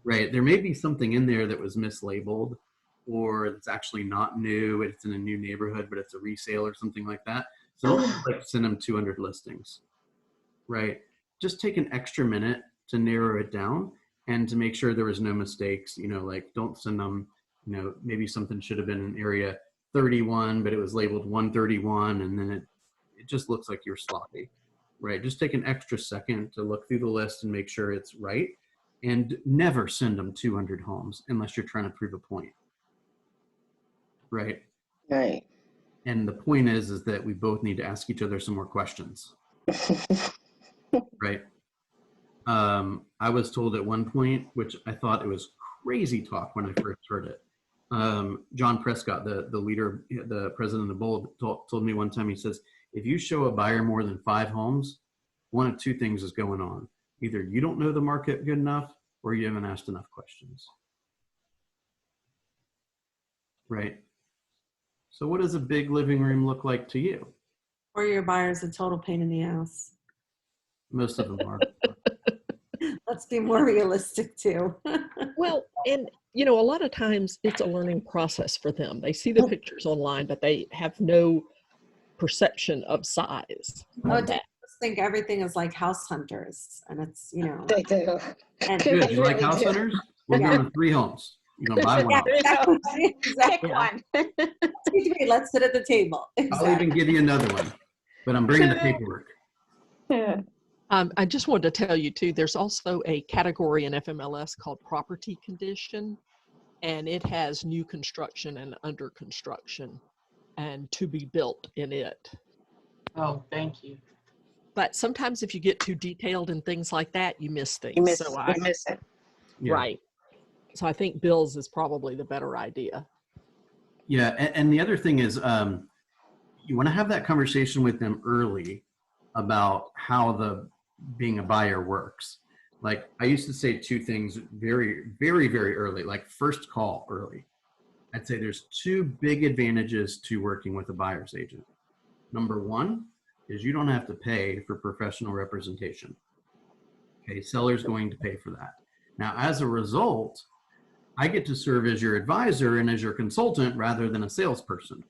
right? There may be something in there that was mislabeled, or it's actually not new. It's in a new neighborhood, but it's a resale or something like that. So like send them 200 listings, right? Just take an extra minute to narrow it down and to make sure there was no mistakes. You know, like don't send them, you know, maybe something should have been in area 31, but it was labeled 131, and then it just looks like you're sloppy, right? Just take an extra second to look through the list and make sure it's right, and never send them 200 homes unless you're trying to prove a point, right?
Right.
And the point is that we both need to ask each other some more questions, right? I was told at one point, which I thought it was crazy talk when I first heard it. John Prescott, the leader, the president of Bold, told me one time, he says, if you show a buyer more than 5 homes, one of 2 things is going on. Either you don't know the market good enough or you haven't asked enough questions. Right? So what does a big living room look like to you?
Or your buyer's a total pain in the ass.
Most of them are.
Let's be more realistic too.
Well, and you know, a lot of times it's a learning process for them. They see the pictures online, but they have no perception of size.
Oh, do you just think everything is like House Hunters, and it's, you know.
They do.
And
Good. You like
Really
house
do.
hunters? We're going to 3 homes. You're going to buy one.
exactly.
Pick one.
Let's sit at the table.
I'll even give you another one, but I'm bringing the paperwork.
Yeah.
I just wanted to tell you too, there's also a category in FMLS called property condition, and it has new construction and under construction and to be built in it.
Oh, thank you.
But sometimes if you get too detailed and things like that, you miss things.
You miss,
So
you miss it.
Yeah.
Right. So I think bills is probably the better idea.
Yeah, and the other thing is, you want to have that conversation with them early about how the being a buyer works. Like I used to say two things very, very, very early, like first call early. I'd say there's two big advantages to working with a buyer's agent. Number one is you don't have to pay for professional representation. Okay, seller's going to pay for that. Now, as a result, I get to serve as your advisor and as your consultant rather than a salesperson,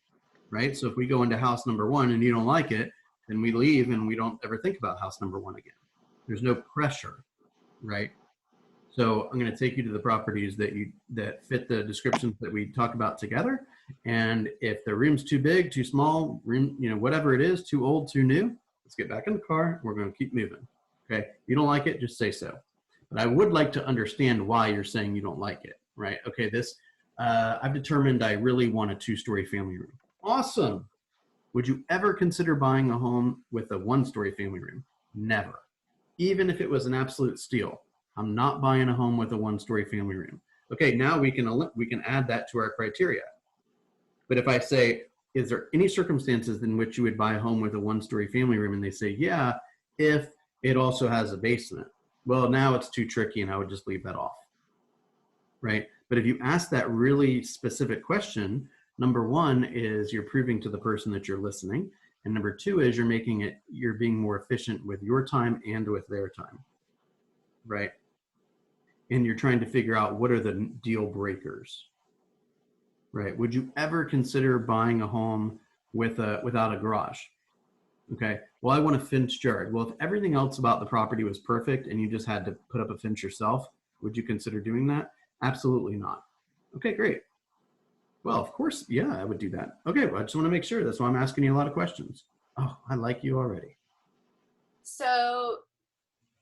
right? So if we go into house number one and you don't like it, then we leave and we don't ever think about house number one again. There's no pressure, right? So I'm going to take you to the properties that fit the descriptions that we talk about together. And if the room's too big, too small, room, whatever it is, too old, too new, let's get back in the car. We're going to keep moving. Okay. If you don't like it, just say so. But I would like to understand why you're saying you don't like it, right? Okay. I've determined I really want a 2-story family room. Awesome. Would you ever consider buying a home with a 1-story family room? Never. Even if it was an absolute steal. I'm not buying a home with a 1-story family room. Okay, now we can add that to our criteria. But if I say, is there any circumstances in which you would buy a home with a 1-story family room? And they say, yeah, if it also has a basement. Well, now it's too tricky and I would just leave that off, right? But if you ask that really specific question, number one is you're proving to the person that you're listening. And number two is you're being more efficient with your time and with their time, right? And you're trying to figure out what are the deal breakers, right? Would you ever consider buying a home without a garage? Okay, well, I want a fenced yard. Well, if everything else about the property was perfect and you just had to put up a fence yourself, would you consider doing that? Absolutely not. Okay, great. Well, of course, yeah, I would do that. Okay, well, I just want to make sure. That's why I'm asking you a lot of questions. Oh, I like you already.
So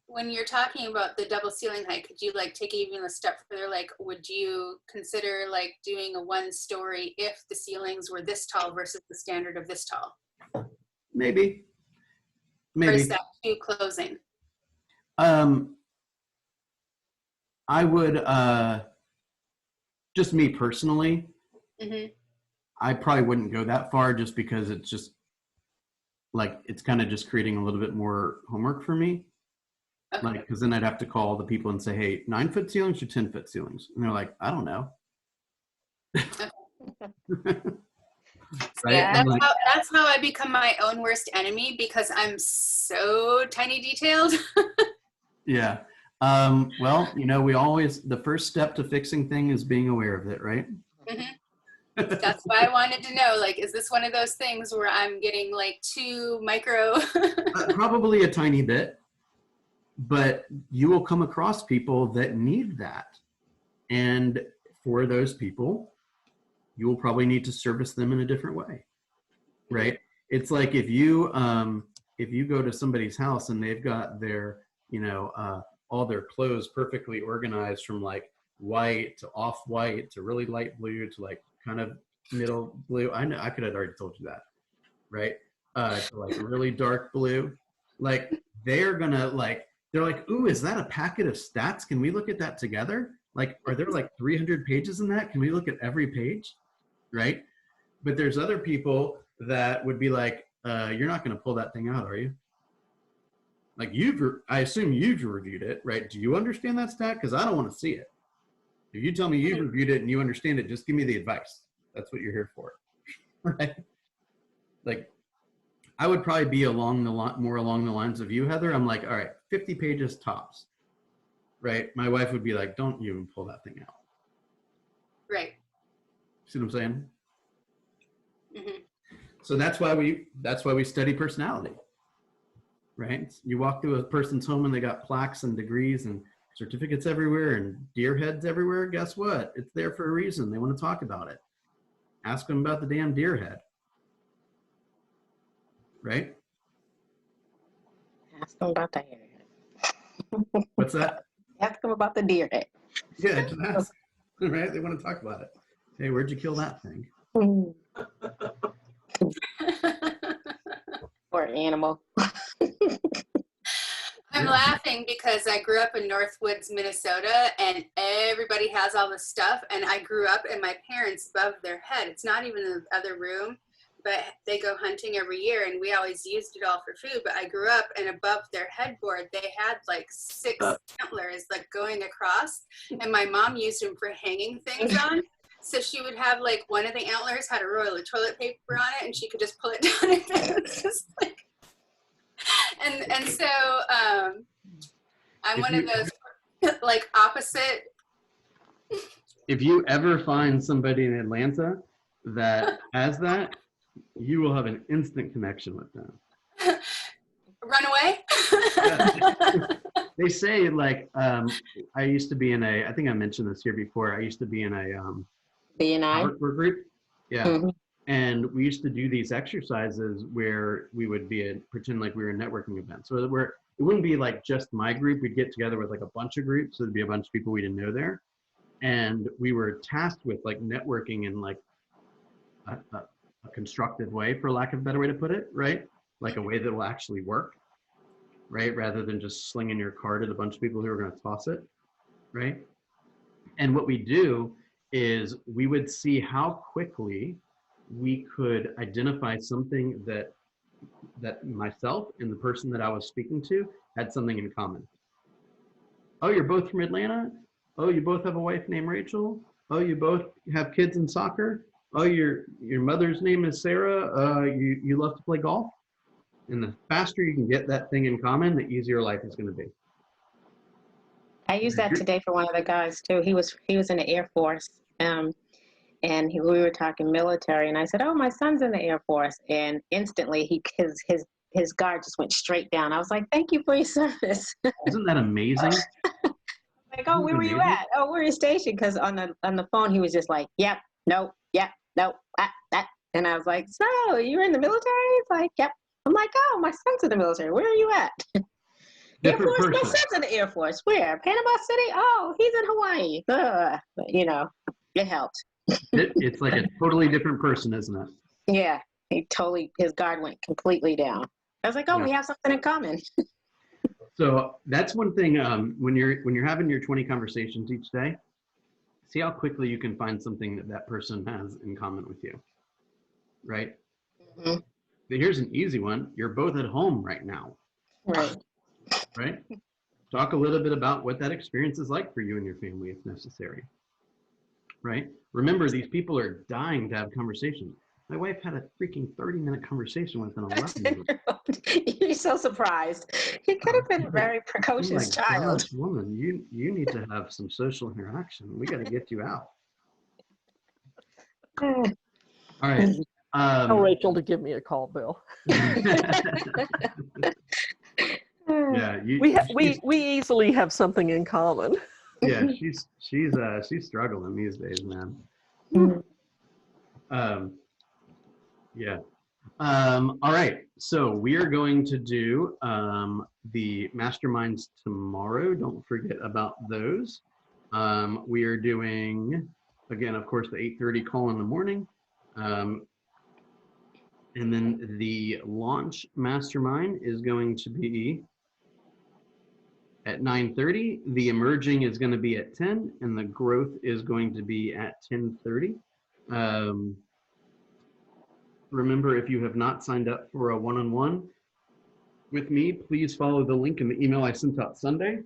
when you're talking about the double ceiling height, could you take it even a step further? Would you consider doing a 1-story if the ceilings were this tall versus the standard of this tall?
Maybe.
Or is that too closing?
I would, just me personally, I probably wouldn't go that far just because it's just it's kind of just creating a little bit more homework for me. Okay. Because then I'd have to call the people and say, hey, 9-foot ceilings or 10-foot ceilings? And they're like, I don't know. Right?
Yeah, that's how I become my own worst enemy because I'm so tiny detailed.
Yeah. Well, the first step to fixing things is being aware of it, right?
That's why I wanted to know, is this one of those things where I'm getting too micro?
Probably a tiny bit. But you will come across people that need that. And for those people, you will probably need to service them in a different way, right? It's like if you go to somebody's house and they've got their, all their clothes perfectly organized from white to off-white to really light blue to kind of middle blue. I know I could have already told you that, right? To really dark blue. They're gonna they're like, ooh, is that a packet of stats? Can we look at that together? Are there 300 pages in that? Can we look at every page? Right? But there's other people that would be like, you're not going to pull that thing out, are you? I assume you've reviewed it, right? Do you understand that stat? Because I don't want to see it. If you tell me you've reviewed it and you understand it, just give me the advice. That's what you're here for, right? I would probably be more along the lines of you, Heather. I'm like, all right, 50 pages tops, right? My wife would be like, don't even pull that thing out.
Right.
See what I'm saying? Mm-hmm. So that's why we study personality, right? You walk through a person's home and they got plaques and degrees and certificates everywhere and deer heads everywhere. Guess what? It's there for a reason. They want to talk about it. Ask them about the damn deer head. Right?
Ask them about the hair.
What's that?
Ask them about the deer head.
Yeah, just ask. Right? They want to talk about it. Hey, where'd you kill that thing?
Or animal.
I'm laughing because I grew up in Northwoods, Minnesota, and everybody has all this stuff. And I grew up and my parents above their head. It's not even in the other room, but they go hunting every year and we always used it all for food. But I grew up and above their headboard, they had like 6 antlers like going across. And my mom used them for hanging things on. So she would have like one of the antlers had a roll of toilet paper on it and she could just pull it down and it was just like, and so I'm one of those like opposite.
If you ever find somebody in Atlanta that has that, you will have an instant connection with them.
Run away.
They say like, I used to be in I think I mentioned this here before. I used to be in a
B&I.
work group. Yeah.
Mm-hmm.
And we used to do these exercises where we would pretend like we were a networking event. So it wouldn't be like just my group. We'd get together with like a bunch of groups. So there'd be a bunch of people we didn't know there. And we were tasked with like networking in like a constructive way, for lack of a better way to put it, right? Like a way that will actually work, right? Rather than just slinging your card at a bunch of people who are going to toss it, right? And what we do is we would see how quickly we could identify something that myself and the person that I was speaking to had something in common. Oh, you're both from Atlanta? Oh, you both have a wife named Rachel? Oh, you both have kids in soccer? Oh, your mother's name is Sarah? You love to play golf? And the faster you can get that thing in common, the easier life is going to be.
I used that today for one of the guys too. He was in the Air Force, and we were talking military, and I said, "Oh, my son's in the Air Force," and instantly his guard just went straight down. I was like, "Thank you for your service."
Isn't that amazing?
Like, "Oh, where were you at? Oh, where are you stationed?" Because on the phone he was just like, "Yep, no, yep, no, that," and I was like, "So you're in the military?" It's like, "Yep." I'm like, "Oh, my son's in the military. Where are you at?" Air Force, my son's in the Air Force. Where? Panama City? Oh, he's in Hawaii. But, you know, it helped.
It's like a totally different person, isn't it?
Yeah, his guard went completely down. I was like, oh, yeah. We have something in common.
So that's one thing, when you're having your 20 conversations each day, see how quickly you can find something that person has in common with you, right? Mm-hmm. But here's an easy one. You're both at home right now.
Right.
Right? Talk a little bit about what that experience is like for you and your family if necessary. Right? Remember, these people are dying to have conversations. My wife had a freaking 30-minute conversation with an 11-year-old.
You're so surprised. He could have been a very precocious child.
Gosh, woman, you need to have some social interaction. We got to get you out. All right.
Tell Rachel to give me a call, Bill.
Yeah,
we easily have something in common.
Yeah, she's struggling these days, man. Yeah. All right. So we are going to do the masterminds tomorrow. Don't forget about those. We are doing, again, of course, the 8:30 call in the morning. And then the launch mastermind is going to be at 9:30. The emerging is going to be at 10, and the growth is going to be at 10:30. Remember, if you have not signed up for a one-on-one with me, please follow the link in the email I sent out Sunday.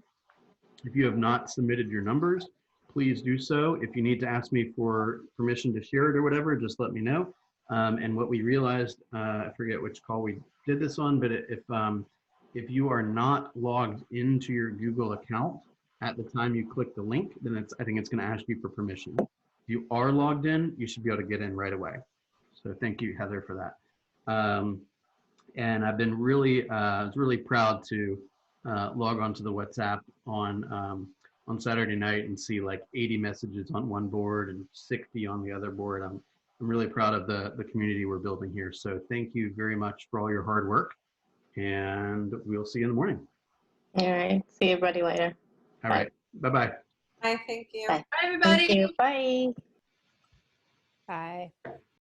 If you have not submitted your numbers, please do so. If you need to ask me for permission to share it or whatever, just let me know. And what we realized, I forget which call we did this on, but if you are not logged into your Google account at the time you click the link, then I think it's going to ask you for permission. If you are logged in, you should be able to get in right away. So thank you, Heather, for that. And I've been really proud to log onto the WhatsApp on Saturday night and see like 80 messages on one board and 60 on the other board. I'm really proud of the community we're building here. So thank you very much for all your hard work. and we'll see you in the morning.
All right. See everybody later.
All
Bye.
right. Bye-bye.
Hi, thank you.
Bye.
Bye, everybody.
Thank you. Bye.
Bye.